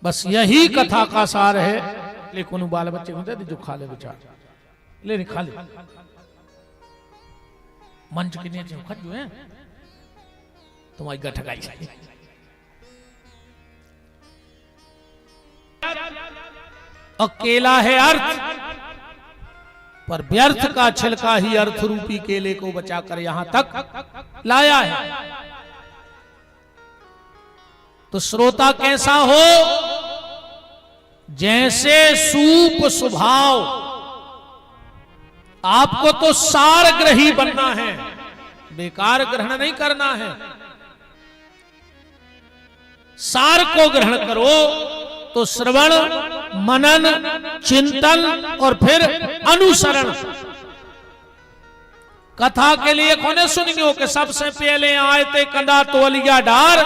बस यही कथा का सार है। लेकिन बाल बच्चे को दे जो खा ले बेचार, ले खा ले। मंच के नीचे खत जो है तुम्हारी गठगाई अकेला है अर्थ, पर व्यर्थ का छिलका ही अर्थ रूपी केले को बचाकर यहां तक लाया है। तो श्रोता कैसा हो? जैसे सूप स्वभाव। आपको तो सार ग्रही बनना है, बेकार ग्रहण नहीं करना है। सार को ग्रहण करो तो श्रवण, मनन, चिंतन और फिर अनुसरण। कथा के लिए कोने सुनियो कि सबसे पहले आए थे कंधा तोलिया डार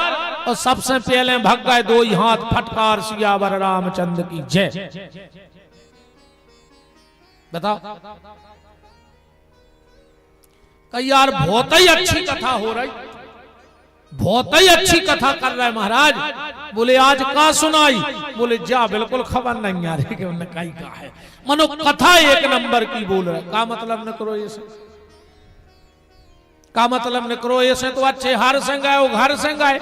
और सबसे पहले भग गए दो ही हाथ फटकार सियावर रामचंद्र की जय। बताओ कई यार बहुत ही अच्छी कथा हो रही, बहुत ही अच्छी कथा कर रहा है महाराज। बोले आज का सुनाई? बोले जा बिल्कुल खबर नहीं आ रही कि उन्होंने कहीं कहा है। मनो कथा एक नंबर की बोल रहा है। का मतलब न करो ऐसे, का मतलब न करो ऐसे। तो अच्छे हार से गए, घर से गए,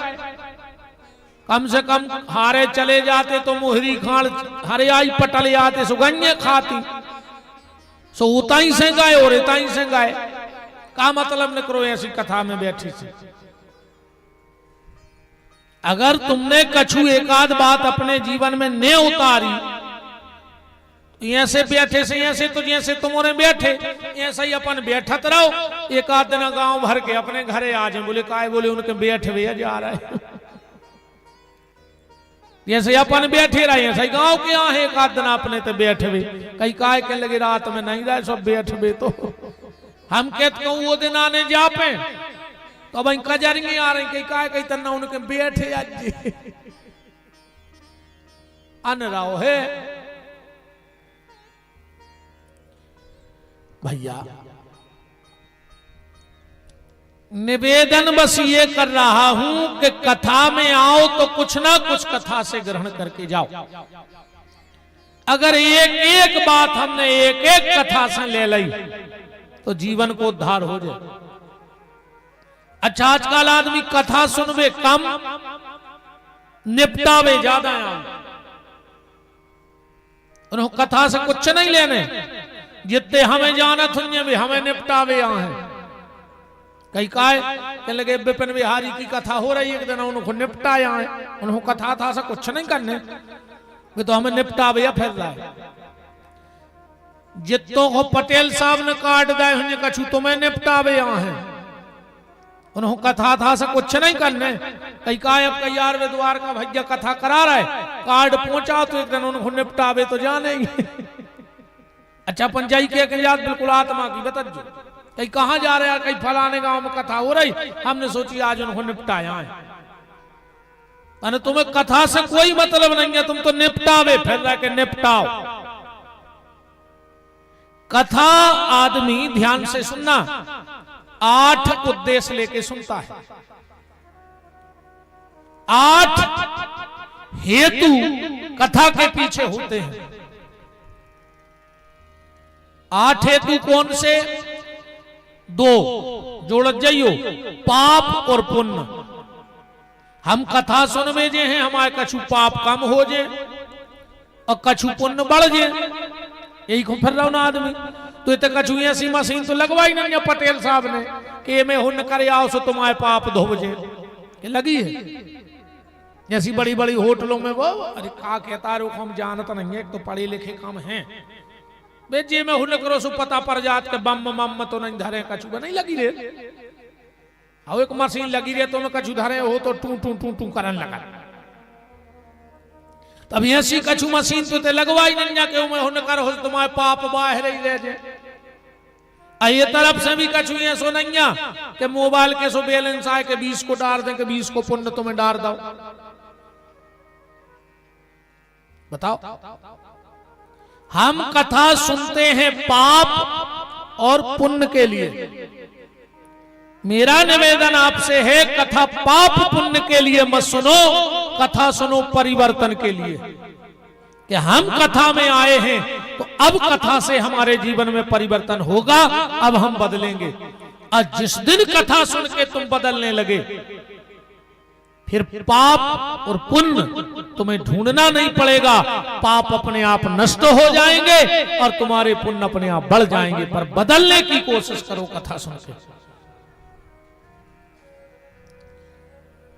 कम से कम हारे चले जाते तो मोहरी खाड़ हरियाई पटल आते सुगन्य खाती, सो उताई से गए और इताई से गए। का मतलब न करो ऐसी कथा में बैठी से। अगर तुमने कछु एकाध बात अपने जीवन में न उतारी, ऐसे बैठे से ऐसे तो जैसे तुमने बैठे ऐसे ही अपन बैठत रहो। एक आध दिन गांव भर के अपने घरे आ जाए। बोले काय? बोले उनके बैठ वे जा रहा है। जैसे अपन बैठे रहे ऐसे गांव के यहाँ एक आध दिन अपने तो बैठ वे। कहीं काय के लगे रात में नहीं रहे सब बैठ वे। तो हम कहते कहूँ वो दिन आने जा पे तो अब कजरिंगे आ रही कहीं काय कहीं तना उनके बैठे आज अन रहो है। भैया निवेदन बस ये कर रहा हूं कि कथा में आओ तो कुछ ना कुछ कथा से ग्रहण करके जाओ। अगर एक एक बात हमने एक एक कथा से ले ली तो जीवन को उद्धार हो जाए। अच्छा आजकल आदमी कथा सुनवे कम, निपटावे ज्यादा। उन्होंने कथा से कुछ नहीं लेने, जितने हमें जानत हुए भी हमें निपटावे यहाँ है। कई काय कहने लगे विपिन बिहारी की कथा हो रही है, एक दिन उनको निपटाया है। उन्होंने कथा था से कुछ नहीं करने, वे तो हमें निपटावे या फिर रहा है। जितों को पटेल साहब ने काट दिए हुए कछु तुम्हें निपटावे यहाँ है। उन्होंने कथा था से कुछ नहीं करने। कई काय अब कई यार वे द्वार का भैया कथा करा रहा है, कार्ड पहुंचा तो एक दिन उनको निपटावे तो जाने ही। अच्छा पंचायत के याद बिल्कुल आत्मा की बता जो कहीं कहाँ जा रहे हैं, कहीं फलाने गांव में कथा हो रही, हमने सोची आज उनको निपटाया है। अरे तुम्हें कथा से कोई मतलब नहीं है, तुम तो निपटावे फिर रह के निपटाओ। कथा आदमी ध्यान से सुनना 8 उद्देश्य लेके सुनता है। 8 हेतु कथा के पीछे होते हैं। 8 हेतु कौन से? 2 जोड़ जाइयो, पाप और पुण्य। हम कथा सुन में जे हैं हमारे कछु पाप कम हो जाए और कछु पुण्य बढ़ जाए, यही को फिर रहा ना आदमी। तो इतने कछु ऐसी मशीन तो लगवाई नहीं है पटेल साहब ने कि मैं हुन कर आओ सो तुम्हारे पाप धो बजे ये लगी है। जैसी बड़ी बड़ी होटलों में वो अरे का कहता रो हम जानता नहीं है, एक तो पढ़े लिखे कम हैं बेजे में हुन करो सो पता पड़ जात के बम मम तो नहीं धरे कछु नहीं लगी रे। और एक मशीन लगी रे तो मैं कछु धरे हो तो टू टू टू टू करन लगा। तब ऐसी कछु मशीन तो ते लगवाई नहीं जाके मैं हुन कर हो तुम्हारे पाप बाहर ही रह जाए। ये तरफ से भी कछु ये सो नहीं कि मोबाइल के सो बैलेंस आए के 20 को डाल दें कि 20 को पुण्य तुम्हें डाल दो। बताओ हम कथा सुनते हैं पाप और पुण्य के लिए। मेरा निवेदन आपसे है कथा पाप पुण्य के लिए मत सुनो, कथा सुनो परिवर्तन के लिए कि हम कथा में आए हैं तो अब कथा से हमारे जीवन में परिवर्तन होगा, अब हम बदलेंगे। और जिस दिन कथा सुन के तुम बदलने लगे, फिर पाप और पुण्य तुम्हें ढूंढना नहीं पड़ेगा, पाप अपने आप नष्ट हो जाएंगे और तुम्हारे पुण्य अपने आप बढ़ जाएंगे। पर बदलने की कोशिश करो कथा सुन के।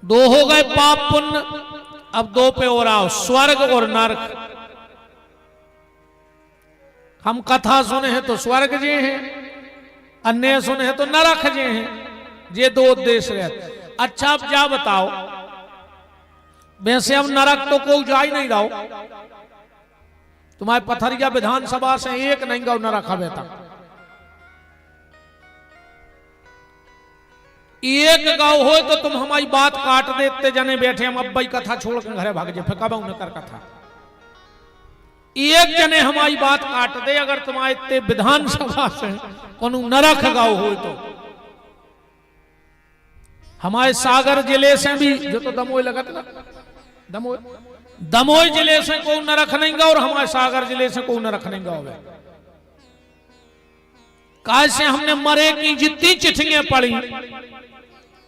दो हो गए पाप पुण्य, अब दो पे और आओ, स्वर्ग और नरक। हम कथा सुने हैं तो स्वर्ग जे हैं, अन्य सुने हैं तो नरक जे हैं। ये दो उद्देश्य है। अच्छा अब जा बताओ, वैसे हम नरक तो कोई जा ही नहीं रहो, तुम्हारे पथरिया विधानसभा से एक नहीं गौ नरक हवे तक, एक गाँव हो तो तुम हमारी बात काट देते जने बैठे हम अब कथा छोड़ के घरे भाग जाए, फेंका न कर कथा। एक जने हमारी बात काट दे, अगर तुम्हारे विधानसभा से कोनो नरक गाँव हो तो। हमारे सागर जिले से भी जो तो दमोह लगत ना, दमोह जिले से कोई नरक नहीं गाँव और हमारे सागर जिले से कोई नरक नहीं गाँव है। कैसे हमने मरे की जितनी चिट्ठियां पढ़ी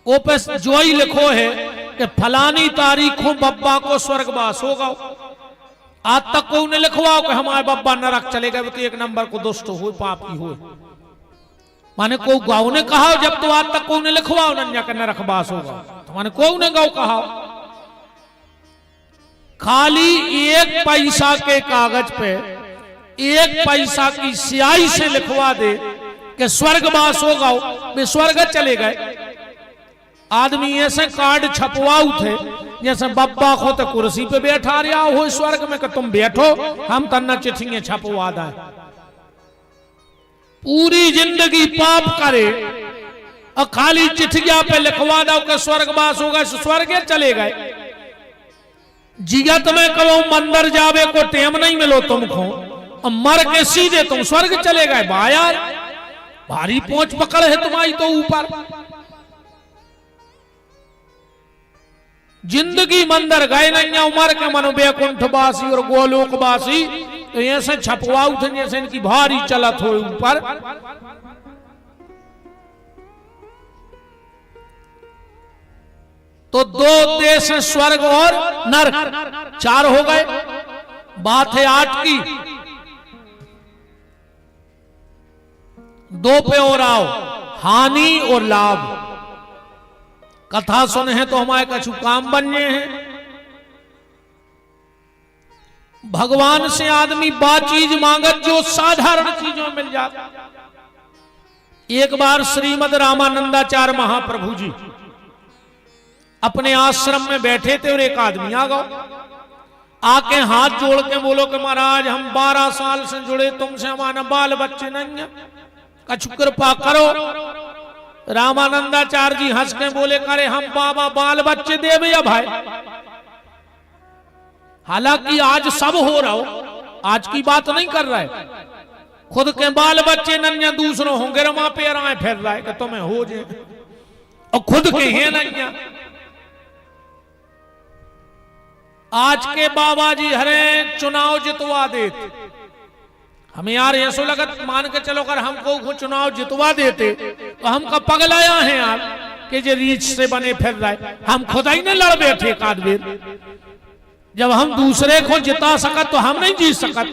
वो पे जो ही लिखो है कि फलानी तारीखों बब्बा को स्वर्गवास होगा। आज तक कोई ने लिखवाओ कि हमारे बब्बा नरक चले गए, तो एक नंबर को दुष्ट हो पापी हो। माने कोई गाँव ने कहा, जब तो आज तक कोई ने लिखवाओ नन्या का नरकवास होगा, तो माने कोई ने गाँव कहा। खाली एक पैसा के कागज पे एक पैसा की स्याही से लिखवा दे कि स्वर्गवास होगा, वे स्वर्ग चले गए। आदमी ऐसे कार्ड छपवाऊ थे जैसे बब्बा को तो कुर्सी पे बैठा रहा हो स्वर्ग में कि तुम बैठो, हम तन्ना चिट्ठियां छपवा दें। पूरी जिंदगी पाप करे और खाली चिट्ठिया पे लिखवा दो कि स्वर्गवास होगा, स्वर्ग चले गए। जिगत में कहो मंदिर जावे को टेम नहीं मिलो तुमको, और मर के सीधे तुम स्वर्ग चले गए। यार भारी पहुंच पकड़ है तुम्हारी तो ऊपर। जिंदगी मंदिर गए नहीं, उमर के मनो बैकुंठवासी और गोलोकवासी, तो ऐसे छपवाऊ थे जैसे इनकी भारी चलत हो ऊपर। तो दो देश हैं, स्वर्ग और नरक, चार हो गए। बात है 8 की, दो पे और आओ, हानि और लाभ। कथा सुने हैं तो हमारे कछु काम बनने हैं। भगवान से आदमी बा चीज मांगत जो साधारण चीजों मिल जाता। एक बार श्रीमद रामानंदाचार्य महाप्रभु जी अपने आश्रम में बैठे थे और एक आदमी आ गया, आके हाथ जोड़ के बोलो कि महाराज हम 12 साल से जुड़े तुमसे, हमारा बाल बच्चे नहीं है, कछु कृपा करो। रामानंदाचार्य जी हंस के बोले करे हम बाबा बाल बच्चे दे भैया भाई। हालांकि आज सब हो रहा हो, आज की बात नहीं कर रहा है। खुद के बाल बच्चे नन्या दूसरों होंगे रमा पैर आए फिर रहा है कि तुम्हें हो जाए, और खुद के हैं नन्या। आज के बाबा जी हरे चुनाव जितवा देते, हमें यार ऐसा लगत मान के चलो अगर हमको चुनाव जितवा देते तो हम कब पगलाया हैं यार कि जे रीच से बने फिर रहे। हम खुदा ही ने लड़ बैठे एक आदमी, जब हम दूसरे को जिता सकत तो हम नहीं जीत सकत।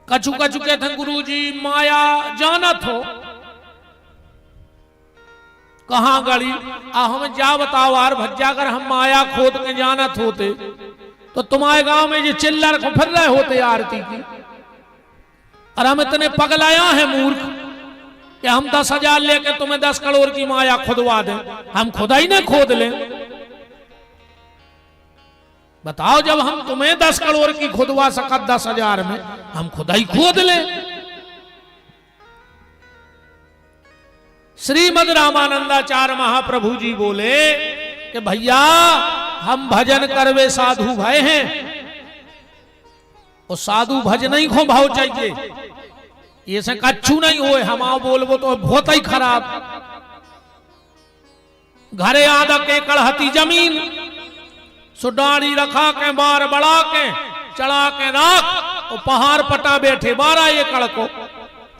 कछु कछु कहते गुरुजी माया जानत हो कहां गड़ी, हम जा बताओ यार भज्जा, अगर हम माया खोद के जानत होते तो तुम्हारे गांव में ये चिल्लर को फिर रहे होते आरती की। और हम इतने पगलाया है मूर्ख कि हम 10,000 लेके तुम्हें 10 करोड़ की माया खुदवा दें, हम खुदा ही ने खोद लें। बताओ जब हम तुम्हें 10 करोड़ की खुदवा सकत 10,000 में, हम खुदा ही खोद लें। श्रीमद रामानंदाचार्य महाप्रभु जी बोले कि भैया हम भजन करवे साधु भय हैं, और साधु भजन नहीं खो भाव चाहिए, ये से कच्छू नहीं होए। हम आओ बोलबो तो बहुत ही खराब। घरे आधा के कड़हती जमीन, सुडारी रखा के बार बढ़ा के चढ़ा के राख और पहाड़ पटा बैठे 12 एकड़ को।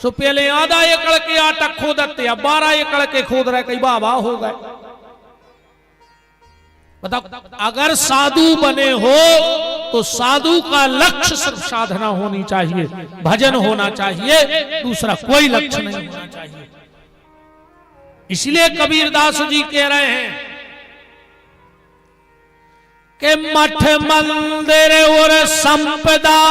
सो पहले आधा एकड़ के आटा खोदते, अब 12 एकड़ के खोद रहे, कई बाबा हो गए। बताओ, अगर साधु बने हो तो साधु का लक्ष्य सिर्फ साधना होनी चाहिए, भजन होना चाहिए, दूसरा कोई लक्ष्य नहीं होना चाहिए। इसलिए कबीरदास जी कह रहे हैं कि मठ मंदिर और संपदा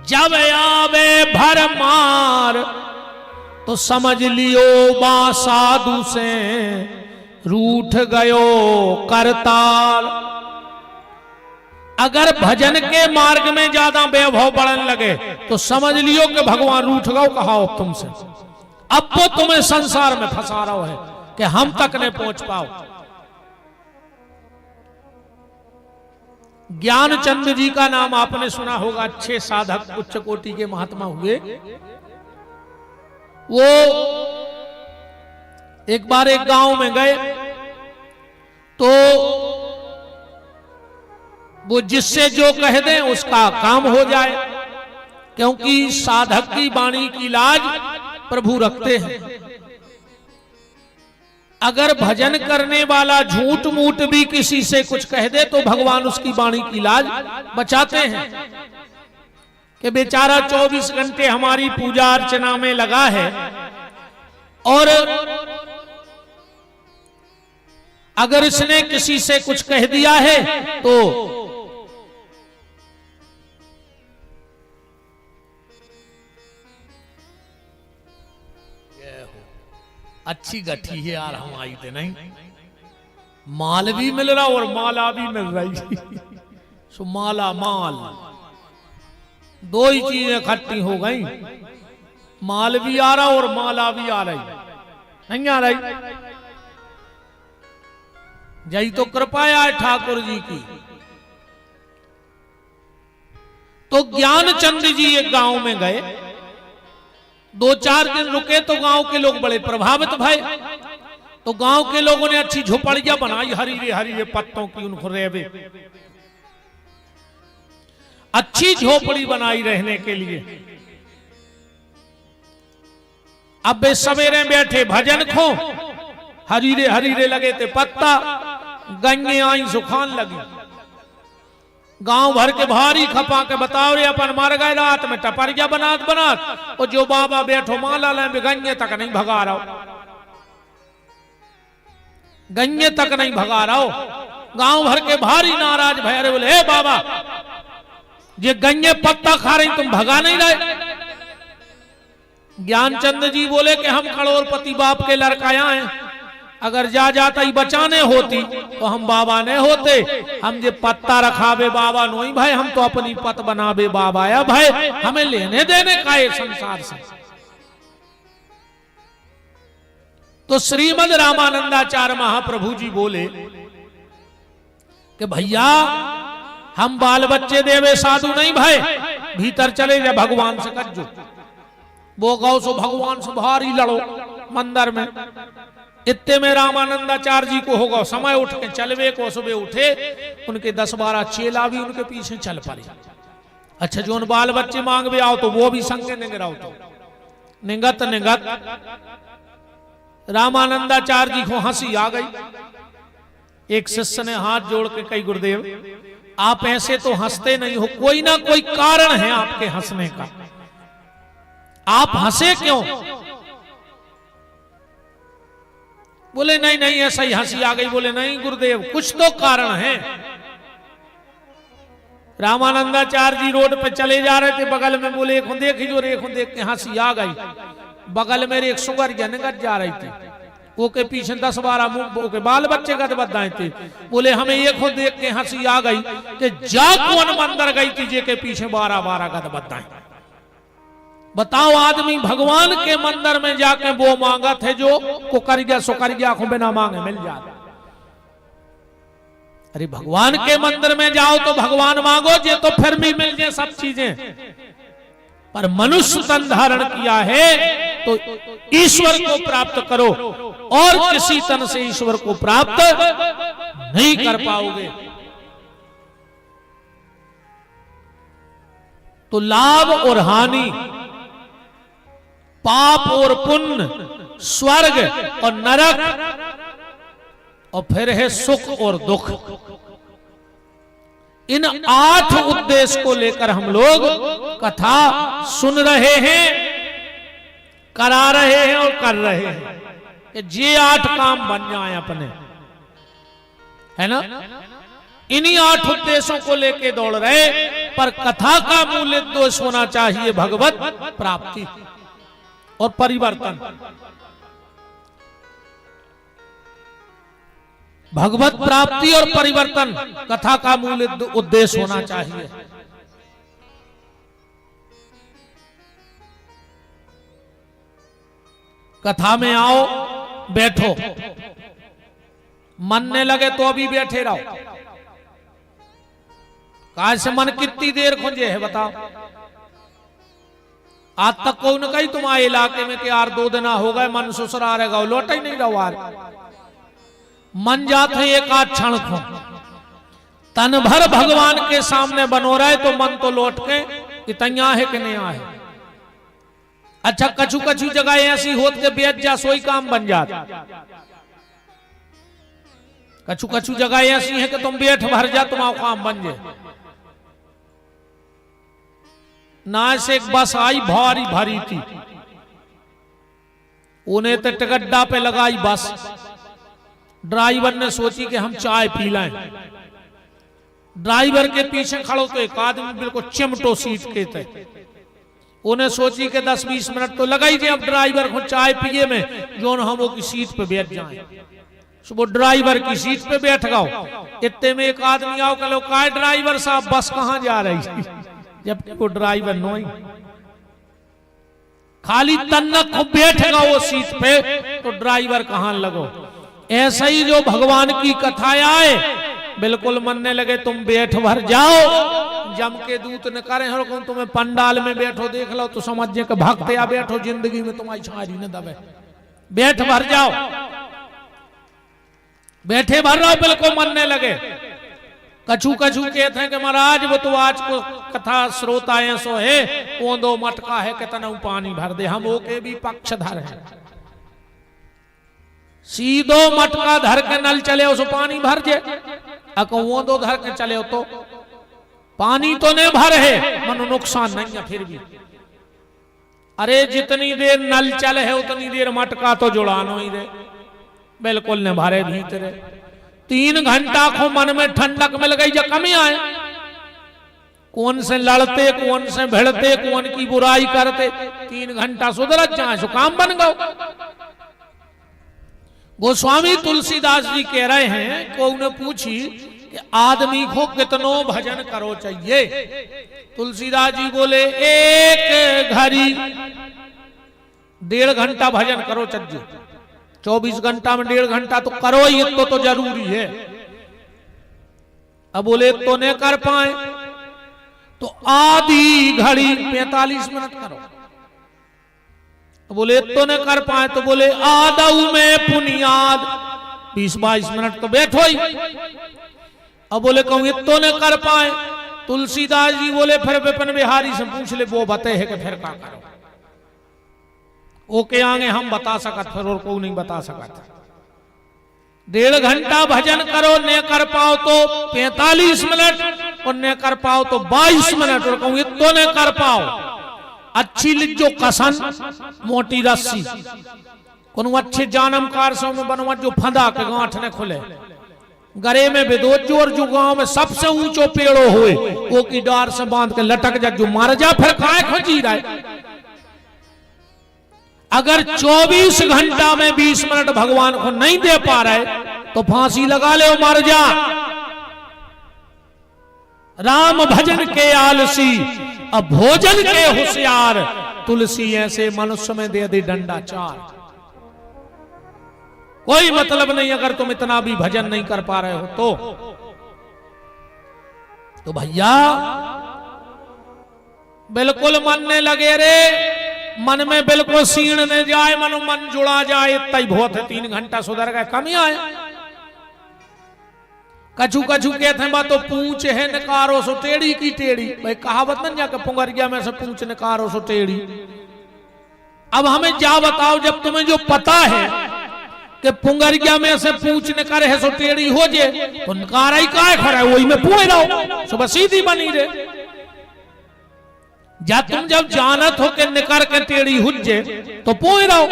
जब आवे भरमार, तो समझ लियो बा साधु से रूठ गयो करताल। अगर भजन के मार्ग में ज्यादा वैभव बढ़ने लगे तो समझ लियो कि भगवान रूठ गयो, कहा तुमसे, अब वो तुम्हें संसार में फंसा रहा है कि हम तक नहीं पहुंच पाओ। ज्ञानचंद जी का नाम आपने सुना होगा, अच्छे साधक, उच्च कोटि के महात्मा हुए। वो एक बार एक गांव में गए तो वो जिससे जो कह दें उसका काम हो जाए, क्योंकि साधक की वाणी की लाज प्रभु रखते हैं। अगर भजन करने वाला झूठ मूठ भी किसी से कुछ कह दे तो भगवान उसकी वाणी की लाज बचाते हैं कि बेचारा 24 घंटे हमारी पूजा अर्चना में लगा है, और अगर इसने किसी से कुछ कह दिया है तो अच्छी गठी है यार, हम आई थे नहीं, माल भी मिल रहा और माला भी मिल रही। सो माला माल दो ही चीजें इकट्ठी हो गई, माल भी आ रहा और माला भी आ रही, नहीं आ रही। यही तो कृपा है ठाकुर जी की। तो ज्ञानचंद जी एक गांव में गए, 2-4 दिन रुके तो गांव के लोग बड़े प्रभावित भए। तो गांव के लोगों ने अच्छी झोपड़ियां बनाई, हरीरे हरीरे पत्तों की, उनको रेवे अच्छी झोपड़ी बनाई रहने के लिए। अब वे सवेरे बैठे भजन खो, हरीरे हरीरे लगे थे पत्ता, गंगे आई सुखान लगी। गांव भर के भारी खपा के बताओ रे अपन मर गए रात में, टपरिया बनात बनात, और जो बाबा बैठो माला ले गंगे तक नहीं भगा रहा, गंगे तक नहीं भगा रहा। गांव भर के भारी नाराज भैरे, बोले हे बाबा, ये गंगे पत्ता खा रही, तुम भगा नहीं रहे। ज्ञानचंद जी बोले कि हम करोड़पति बाप के लड़काया हैं, अगर जा जाता ही बचाने होती तो हम बाबा ने होते, हम जे पत्ता रखावे बाबा नहीं भाई, हम तो अपनी पत बनावे बाबा या भाई, हमें लेने देने का है संसार से। तो श्रीमद रामानंदाचार्य महाप्रभु जी बोले कि भैया हम बाल बच्चे देवे साधु नहीं भाई, भीतर चले जा भगवान से कज्जो, वो गौ सो भगवान से भारी लड़ो मंदिर में। इतने में रामानंदाचार्य जी को होगा समय, उठ के चलवे को सुबह उठे, उनके 10-12 चेला भी उनके पीछे चल पड़े। अच्छा जो उन बाल बच्चे मांगवे आओ तो वो भी संगे निगराओ, तो निगत निगत रामानंदाचार्य जी को हंसी आ गई। एक शिष्य ने हाथ जोड़ के कही, गुरुदेव आप ऐसे तो हंसते नहीं हो, कोई ना कोई कारण है आपके हंसने का, आप हंसे क्यों? बोले नहीं नहीं ऐसा ही हंसी आ गई। बोले नहीं गुरुदेव कुछ तो कारण है। रामानंदाचार्य जी रोड पे चले जा रहे थे, बगल में बोले एक देख जो रे, देख के हंसी आ गई। बगल में एक सुगर जनगत जा रही थी, वो के पीछे 10-12 मुंह के बाल बच्चे गदबदाए थे। बोले हमें एक देख के हंसी आ गई कि जा कौन मंदिर गई थी जे के पीछे 12-12 गदबदाए। बताओ आदमी भगवान के मंदिर में जाके वो मांगा थे जो को कर गया सो कर गया, आंखों बिना मांगे मिल जाता। अरे भगवान के मंदिर में जाओ तो भगवान मांगो जे तो फिर भी मिल जाए सब चीजें, पर मनुष्य तन धारण किया है तो ईश्वर को प्राप्त करो। और किसी तन से ईश्वर को प्राप्त नहीं कर पाओगे। तो लाभ और हानि, पाप और पुण्य, स्वर्ग और नरक, और फिर है सुख और दुख। इन 8 उद्देश्य को लेकर हम लोग कथा सुन रहे हैं, करा रहे हैं और कर रहे हैं कि ये 8 काम बन जाए अपने, है ना। इन्हीं 8 उद्देश्यों को लेके दौड़ रहे, पर कथा का मूल उद्देश्य होना चाहिए भगवत प्राप्ति और परिवर्तन। भगवत प्राप्ति और परिवर्तन कथा का मूल उद्देश्य होना चाहिए। कथा में आओ, बैठो, मन ने लगे तो अभी बैठे रहो। कहा से मन कितनी देर खुंजे है बताओ। आज तक कौन कही तुम्हारे इलाके में कि यार 2 दिन हो गए मन ससुरा रहेगा, लौटा ही नहीं रहा। मन जाते एक आध क्षण खो, तन भर भगवान के सामने बनो रहे तो मन तो लौट के इतना है कि नहीं है। अच्छा कछु कछु जगह ऐसी होत के बेच जा सोई काम बन जाता। कछु कछु जगह ऐसी है कि तुम बैठ भर जा तुम्हारा काम बन जाए। ना से एक बस आई भारी भरी थी, उन्हें तो टिकट्टा पे लगाई बस। ड्राइवर ने सोची कि हम चाय पी लें। ड्राइवर के पीछे खड़ो तो एक आदमी बिल्कुल चिमटो सीट के थे। उन्हें सोची कि 10-20 मिनट तो लगा ही थे अब ड्राइवर को चाय पिए में, जो हम वो की सीट पे बैठ जाएं। वो ड्राइवर की सीट पे बैठ गओ। इतने में एक आदमी आओ कहो का ड्राइवर साहब बस कहां जा रही, जबकि वो ड्राइवर नोई खाली तन्नक को बैठ गया वो सीट पे, तो ड्राइवर कहां लगो। ऐसा ही जो भगवान की कथाएं आए बिल्कुल मनने लगे तुम बैठ भर जाओ। जम के दूत न करे हर कौन तुम्हें पंडाल में बैठो देख लो तो समझे कि भक्त या बैठो जिंदगी में तुम्हारी छारी न दबे। बैठ भर जाओ, बैठे भर रहो बिल्कुल मनने लगे। कछु कछु कहते हैं कि महाराज वो तो आज को कथा श्रोता ऐसो है वो 2 मटका है कितना पानी भर दे। हम ओके भी पक्षधर है, सीधो मटका धर के नल चले उस पानी भर जे। वो 2 धर के चले तो पानी तो नहीं भर है, मनो नुकसान नहीं है फिर भी। अरे जितनी देर नल चल है उतनी देर मटका तो जुड़ानो ही दे, बिल्कुल न भरे भीतरे। 3 घंटा को मन में ठंडक मिल गई जब कमी आए। कौन से लड़ते, कौन से भिड़ते, कौन की बुराई करते, 3 घंटा सुधरत जाए सो काम बन गओ। गोस्वामी तुलसीदास जी कह रहे हैं, को उन्हें पूछी कि आदमी को कितनो भजन करो चाहिए। तुलसीदास जी बोले 1 घड़ी 1.5 घंटा भजन करो चाहिए। 24 घंटा में 1.5 घंटा तो करो ही, तो जरूरी है। अब बोले तो नहीं कर पाए तो आधी घड़ी 45 मिनट करो। बोले तो न कर पाए तो बोले आदऊ में पुनियाद 20-22 मिनट तो बैठो ही। अब बोले कहूँ तो न कर पाए, तुलसीदास जी बोले फिर विपिन बिहारी से पूछ ले वो बते है कि फिर क्या करो। ओके आगे हम बता सकत, फिर और को नहीं बता सकत। 1.5 घंटा भजन करो, न कर पाओ तो 45 मिनट और न कर पाओ तो 22 मिनट। और कहूँ तो न कर पाओ अच्छी लिजो कसन मोटी रस्सी कोनो अच्छे जानमकार सो में बनवा जो फंदा के गांठ ने खुले गरे में बेदोजो और जो गांव में सबसे ऊंचो पेड़ो हुए वो की डार से बांध के लटक जा, जो मार जा फिर खाए खोजी रहे। अगर 24 घंटा में 20 मिनट भगवान को नहीं दे पा रहे तो फांसी लगा ले और मर जा। राम भजन के आलसी अब भोजन के होशियार, तुलसी ऐसे मनुष्य में दे दी डंडा 4। कोई मतलब नहीं अगर तुम इतना भी भजन नहीं कर पा रहे हो तो भैया बिल्कुल मानने लगे रे मन में बिल्कुल सीण न जाए, मनो मन जुड़ा जाए, इतना ही बहुत है। 3 घंटा सुधर गए, कम ही आए। कछु कछु कहते हैं बा तो पूछ है निकारो सो टेढ़ी की टेढ़ी। भाई कहावत न जाकर पुंगरिया में से पूछ निकारो सो टेढ़ी। अब हमें जा बताओ, जब तुम्हें जो पता है कि पुंगरिया में से पूछ निकारे है सो टेढ़ी हो जे, तो निकारा ही काय खड़ा है, वही में पूछ रहो, सुबह सीधी बनी रे। जा तुम जब जानत हो के निकर के टेढ़ी हुज्जे तो पूछ रहो,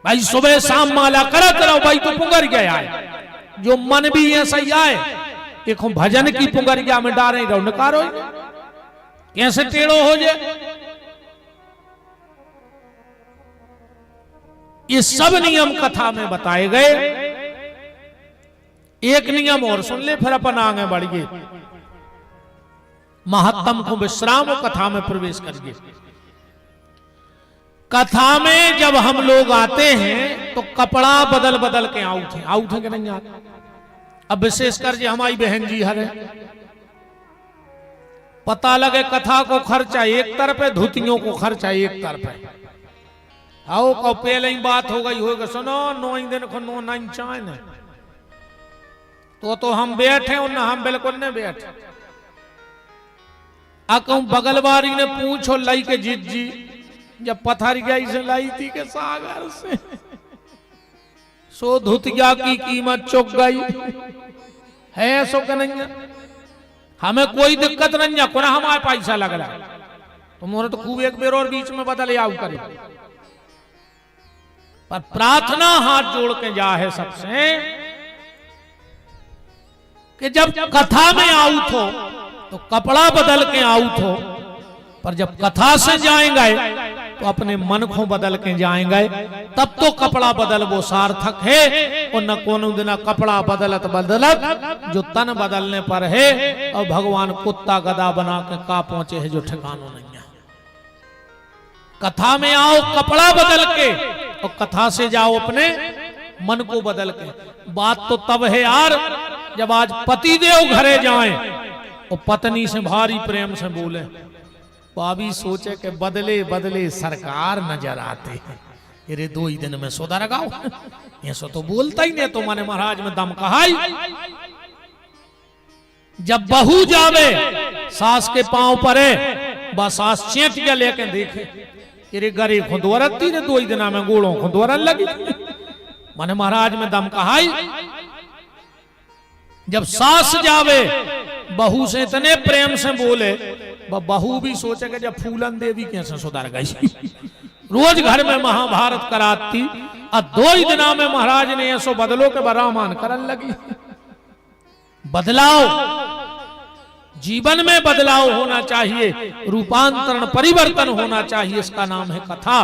भाई सुबह शाम माला करत रहो, भाई तो पुंगरिया आए। जो मन भी ऐसा ही आए, देखो भजन की पुंगरिया में डारे रहो, निकारो कैसे टेढ़ो हो जाए। ये सब नियम कथा में बताए गए। एक नियम और सुन ले, फिर अपन आगे बढ़िए। महत्तम को विश्राम और कथा में प्रवेश करिए। कथा में जब हम लोग आते हैं तो कपड़ा बदल बदल के आउट है कि नहीं आते। अब विशेषकर जो हमारी बहन जी हरे, पता लगे कथा को खर्चा एक तरफ है, धुतियों को खर्चा एक तरफ है। आओ को पहले ही बात हो गई होगा, सुनो 9 दिन को 9 9 चाय ने तो हम बैठे और ना हम बिल्कुल नहीं बैठे। कहूं बगल वाली ने पूछो लाई के जीत जी, जब पथरिया से लाई थी के सागर से, सो धुतिया की कीमत चुक गई है, सो के नहीं। हमें कोई दिक्कत नहीं है, कोना हमारे पैसा लग रहा है, तुम्हारे तो खूब एक बेर और बीच में बदल आओ करे। पर प्रार्थना हाथ जोड़ के जा है सबसे कि जब कथा में आउट हो तो कपड़ा बदल के आउट हो, पर जब कथा से जाएंगे तो अपने मन को बदल के जाएंगे, तब तो कपड़ा बदल वो सार्थक है। और न कोनो दिन कपड़ा बदलत बदलत जो तन बदलने पर है, और भगवान कुत्ता गधा बना के का पहुंचे है जो ठिकानों नहीं है। कथा में आओ कपड़ा बदल के, और कथा से जाओ अपने मन को बदल के। बात तो तब है यार जब आज पति देव घरे जाएं और पत्नी से भारी प्रेम से बोले, भाभी सोचे कि बदले बदले सरकार नजर आते हैं, अरे 2 ही दिन में सुधर गाओ। ऐसा तो बोलता ही नहीं, तो माने महाराज में दम कहाई। जब बहू जावे सास के पांव पर है, बस सास चेट के लेके देखे, अरे गरे खुदवरती ने 2 ही दिन में गोड़ों खुदवरन लगी। माने महाराज में दम कहाई। जब सास जावे बहू से इतने प्रेम से बोले, बहू भी सोचे कि जब फूलन देवी कैसे सुधर गई। रोज घर में महाभारत कराती, और 2 ही दिना में महाराज ने ऐसो बदलो के बरामान करन लगी। बदलाव जीवन में बदलाव होना चाहिए, रूपांतरण परिवर्तन होना चाहिए, इसका नाम है कथा।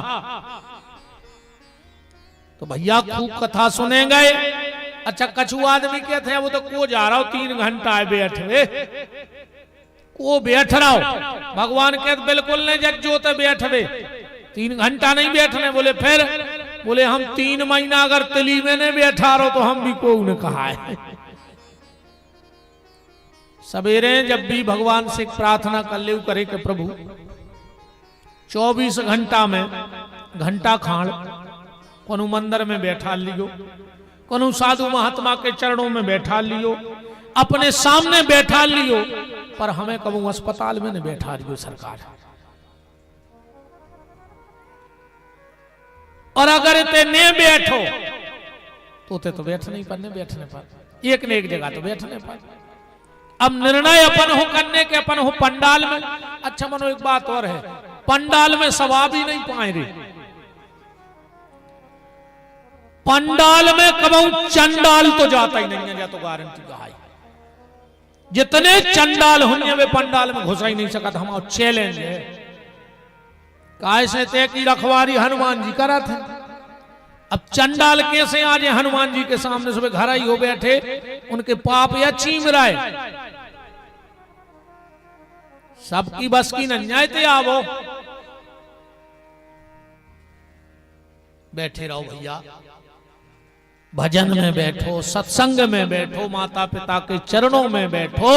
तो भैया खूब कथा सुनेंगे। अच्छा कछु आदमी क्या थे, वो तो को जा रहा हो 3 घंटा है बैठे, को बैठ रहा हो। भगवान के बिल्कुल नहीं जज्जो तो बैठवे, 3 घंटा नहीं बैठने। बोले फिर, बोले हम 3 महीना अगर तिली में नहीं बैठा रहो तो हम भी को ने कहा है। सवेरे जब भी भगवान से प्रार्थना कर ले करे कि प्रभु 24 घंटा में घंटा खान कोनो मंदिर में बैठा लियो, कोनो साधु महात्मा के चरणों में बैठा लियो, अपने सामने बैठा लियो, पर हमें कबू अस्पताल में नहीं बैठा लियो सरकार। और अगर इतने ने बैठो तो बैठ नहीं पर, बैठने पर एक न एक जगह तो बैठने पर। अब निर्णय अपन हो करने के, अपन हो पंडाल में। अच्छा मनो एक बात और है, पंडाल में सवाब ही नहीं पाए रे। पंडाल में कबू चंडाल तो जाता ही नहीं है, या तो गारंटी का है। जितने चंडाल होंगे वे पंडाल में घुसा ही नहीं सकता। हमारा चैलेंज है। कैसे तय की रखवारी हनुमान जी करा थे। अब चंडाल कैसे आज हनुमान जी के सामने सुबह घर ही हो बैठे, उनके पाप या चीम रहा है। सबकी बस की नहीं थे। आवो बैठे रहो भैया, भजन में बैठो, सत्संग में बैठो, माता पिता के चरणों में बैठो।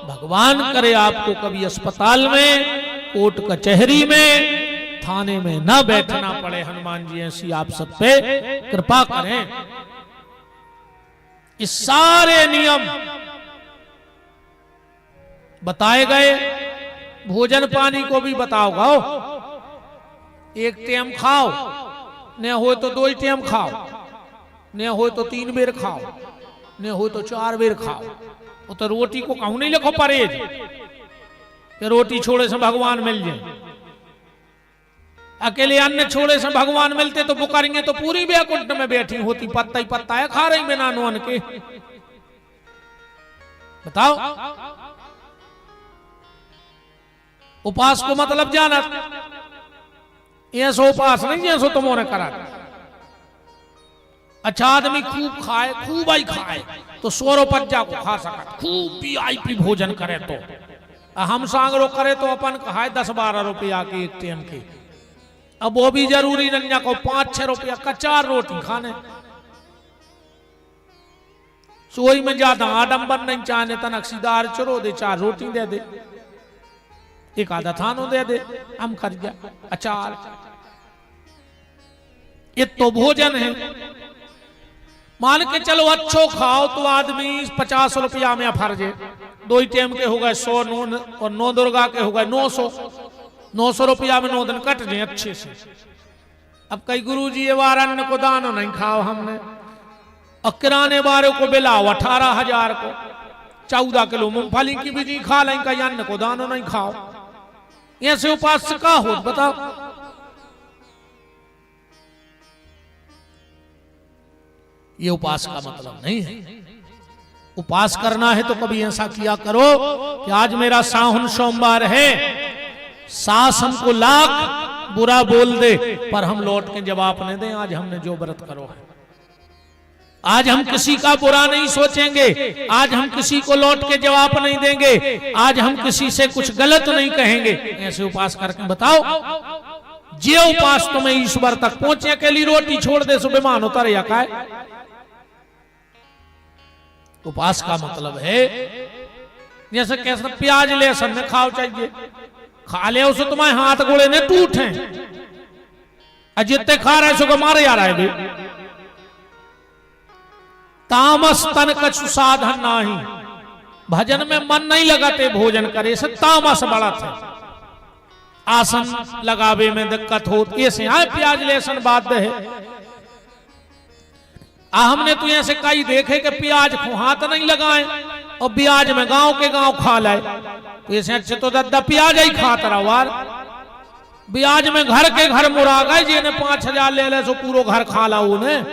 भगवान करे आपको कभी अस्पताल में कोर्ट कचहरी में, थाने में न बैठना पड़े। हनुमान जी ऐसी आप सब पे कृपा करें। इस सारे नियम बताए गए। भोजन पानी को भी बताओगा। एक टाइम खाओ, न हो तो 2 टाइम खाओ, न हो तो 3 बेर खाओ, न हो तो 4 बेर खाओ। वो तो रोटी को कहूं नहीं लिखो परहेज कि रोटी छोड़े से भगवान मिल जाए। अकेले अन्न छोड़े से भगवान मिलते तो पुकारेंगे तो पूरी वैकुंठ में बैठी होती, पत्ता ही पत्ता है खा रही बिना नोन के। बताओ, उपास को मतलब जाना, ऐसा उपास नहीं जैसो तुमने करा। अच्छा आदमी खूब खाए, खूब ही खाए तो 100 रुपया को खा सका, खूब वीआईपी भोजन करे तो। हम सांगरो करे तो अपन खाए 10-12 रुपया के एक टाइम के। अब वो भी जरूरी नहीं को 5-6 रुपया का 4 रोटी खाने। सोई में ज्यादा आडंबर नहीं चाहने, तनकसीदार चुरो दे 4 रोटी दे दे, एक आधा थानो दे दे, हम कर जा अचार। ये तो भोजन है। मान के चलो अच्छो खाओ तो आदमी 50 रुपया में फर्ज है। 2 टाइम के हो गए 100, और 9 दुर्गा के हो गए 900 रुपया में 9 दिन कट जाए अच्छे से। अब कई गुरु जी ये बार अन्न को दानो नहीं खाओ हमने, और किराने वाले को बिलाओ 18,000 को 14 किलो मूंगफली की बीजी खा लें, कई अन्न को दानो नहीं खाओ। ऐसे उपास का हो बताओ। ये उपास का मतलब नहीं है। उपास करना है तो कभी ऐसा किया करो कि आज मेरा साहुन सोमवार है, सास हमको लाख बुरा बोल दे पर हम लौट के जवाब नहीं दें, आज हमने जो व्रत करो है। आज हम किसी का बुरा नहीं सोचेंगे, आज हम किसी को लौट के जवाब नहीं देंगे, आज हम किसी से कुछ गलत नहीं कहेंगे। ऐसे उपास करके बताओ। जे उपास तुम्हें ईश्वर तक पहुंचे के लिए रोटी छोड़ दे सो बेमान उतर या काय। उपास का मतलब है जैसे कैसे प्याज लहसुन में खाओ चाहिए, खा ले उसे तुम्हारे हाथ गोड़े ने टूटे, जितने खा रहे सो को मारे जा रहा है। तामस तन कछु साधन नहीं, भजन में मन नहीं लगाते भोजन करे से तामस बड़ा थे। आसन लगावे में दिक्कत हो, ऐसे आए प्याज लहसुन बात है। हमने तो ऐसे कई देखे कि प्याज को हाथ नहीं लगाए और ब्याज में गांव के गांव खा लाए, तो ऐसे अच्छे तो दद्दा प्याज ही खाता रहा। ब्याज में घर के घर मुरा गए, जिन्हें 5,000 ले ले सो पूरा घर खा ला। उन्हें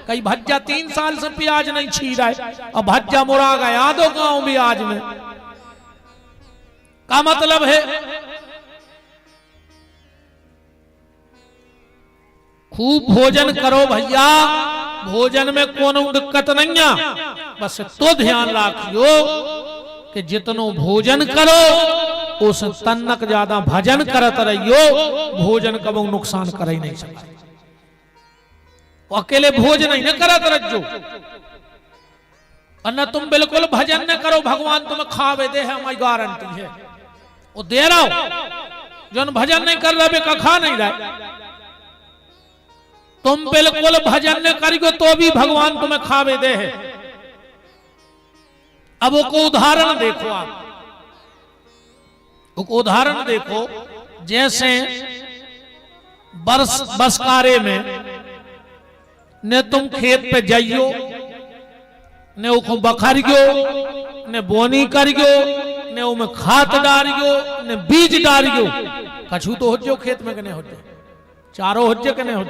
कई भज्जा 3 साल से प्याज नहीं छी रहा और भज्जा मुरा गए आधो गांव ब्याज में। का मतलब है खूब भोजन करो भैया, भोजन में कोनो दिक्कत नहीं है, बस तो ध्यान रखियो कि जितनो भोजन करो उस तन्नक ज्यादा भजन करत रहियो। भोजन कबो नुकसान कर ही नहीं सकता। अकेले भोजन नहीं न करत रहो, और न तुम बिल्कुल भजन न करो, भगवान तुम्हें खावे दे है, हमारी गारंटी है। वो दे रहा हो जो भजन नहीं कर रहे का खा नहीं रहे। तुम बिल्कुल भजन न करियो तो भी भगवान तुम्हें खावे दे है। अब वो को उदाहरण देखो, आप वो उदाहरण देखो। जैसे बरसकारे में ने तुम खेत पे जाइयो, ने उसको बखरियो, ने बोनी करियो, ने उमें खाद डारियो, ने बीज डारियो। कछु तो हो खेत में कने हो, चारों हो कने हो।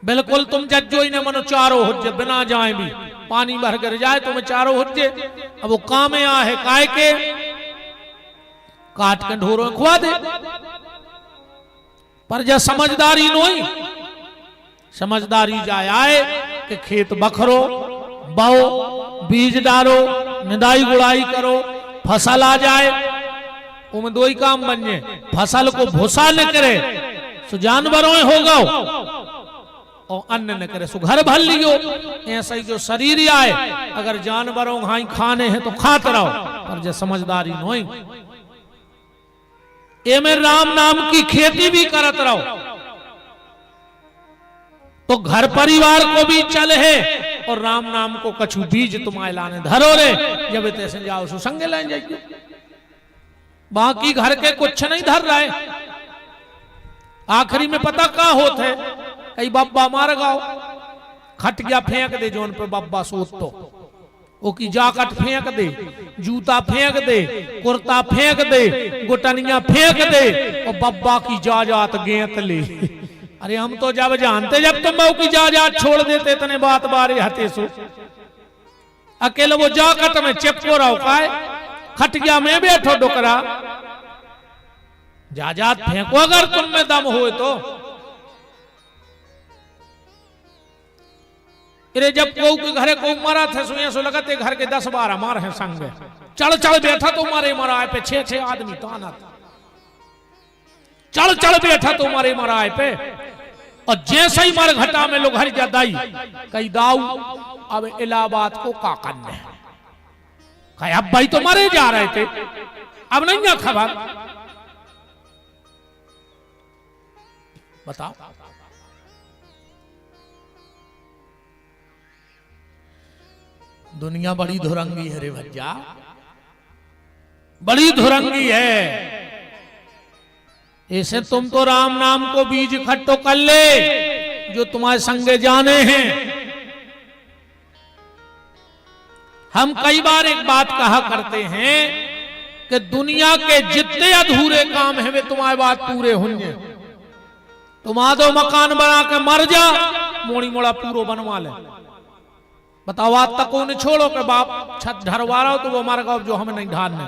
बिल्कुल तुम जज्जो ही ने मनो चारों हो, बिना जाए भी पानी भर कर जाए तुम्हें चारों हो। अब वो कामे आ है काय के काट के ढोरों में खुआ दे। पर जब समझदारी नोई, समझदारी जाए आए कि खेत बखरो, बाओ, बीज डालो, निदाई गुड़ाई करो, फसल आ जाए, उनमें 2 ही काम बन जाए। फसल को भूसा न करे सो जानवरों होगा, और अन्न न करे सो घर भर लियो। ऐसा ही जो शरीर आए, अगर जानवरों हाई खाने हैं तो खाते रहो, पर जो समझदारी नोई। ए में राम नाम की खेती भी करत रहो, तो घर परिवार को भी चल है और राम नाम को कछु बीज तुम्हारे लाने धरो रे, जब तैसे जाओ सो संगे लाइन जाइए। बाकी घर के कुछ नहीं धर रहा है, आखिरी में पता क्या होता है, कई बब्बा मार गाओ खट गया फेंक दे जोन पे बब्बा सोत तो वो की जाकट फेंक दे, जूता फेंक दे, कुर्ता फेंक दे, गुटनिया फेंक दे और बब्बा की जाजात गेंत ले। अरे हम तो जब जानते जब तुम बहू की जाजात छोड़ देते इतने बात बारे हते सो, अकेले वो जाकट में चिपको रहो काय खट गया मैं बैठो डुकरा, जाजात फेंको अगर तुम में दम हो तो। अरे जब को के घरे को मारा थे सुनिए सो लगते घर के 10-12 मार हैं संग में, चल चल बैठा तो मारे मराए पे 6-6 आदमी ताना, चल चल बैठा तो मारे मराए पे, और जैसे ही मारे घटा में लोग हर जादाई कई दाऊ अब इलाहाबाद को का करने कहे अब भाई तो मारे जा रहे थे, अब नहीं है खबर। बताओ दुनिया बड़ी धुरंगी है रे भज्जा, बड़ी धुरंगी है। ऐसे तुम तो राम नाम को बीज इकट्ठो कर ले जो तुम्हारे संगे जाने हैं। हम कई बार एक बात कहा करते हैं कि दुनिया के जितने अधूरे काम हैं वे तुम्हारे बात पूरे होंगे। तुम आधो मकान बना के मर जा, मोड़ी मोड़ा पूरा बनवा ले। बताओ आज तक उन्हें छोड़ो के बाप छत ढरवा रहा हो तो वो मर गया जो हमें नहीं ढालने।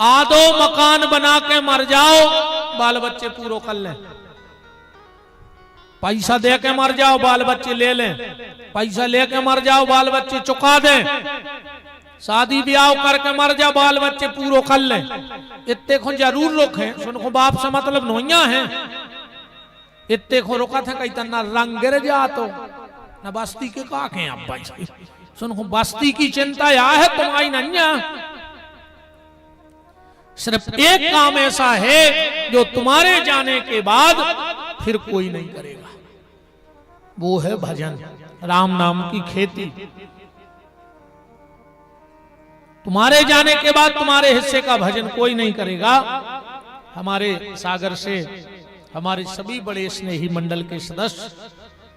आधो मकान बना के मर जाओ, बाल बच्चे पूरा कर ले, पैसा दे के मर जाओ बाल बच्चे ले लें, पैसा लेके मर जाओ बाल बच्चे चुका दें, शादी ब्याह करके मर जाओ बाल बच्चे पूरा कर लें। इतने को जरूर लोग हैं सुनको बाप से मतलब नोइया है, इतने को रोका था कहीं तना रंग गिर जा तो न बस्ती के का हैं अब भाई सुनको बस्ती की चिंता या है तुम्हारी नन्या। सिर्फ एक काम ऐसा है जो तुम्हारे जाने के बाद फिर कोई नहीं करेगा, वो है भजन, राम नाम की खेती। तुम्हारे जाने के बाद तुम्हारे हिस्से का भजन कोई नहीं करेगा। हमारे सागर से हमारे सभी बड़े स्नेही मंडल के सदस्य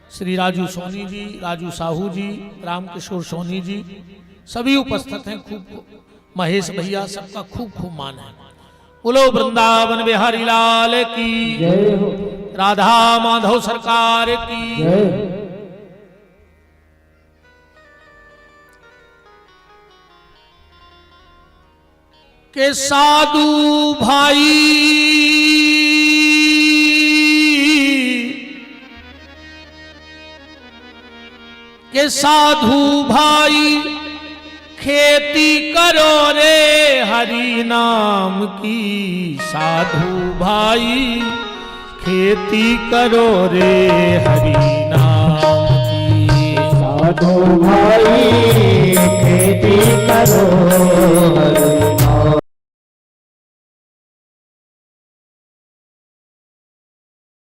श्री राजू सोनी जी, राजू साहू जी, रामकिशोर सोनी जी सभी उपस्थित हैं। खूब महेश भैया सबका खूब खूब मान है। बोलो वृंदावन बिहारी लाल की जय हो, राधा माधव सरकार की जय हो। के साधु भाई के साधु भाई खेती करो रे हरि नाम की, साधु भाई खेती करो रे हरि नाम की, साधु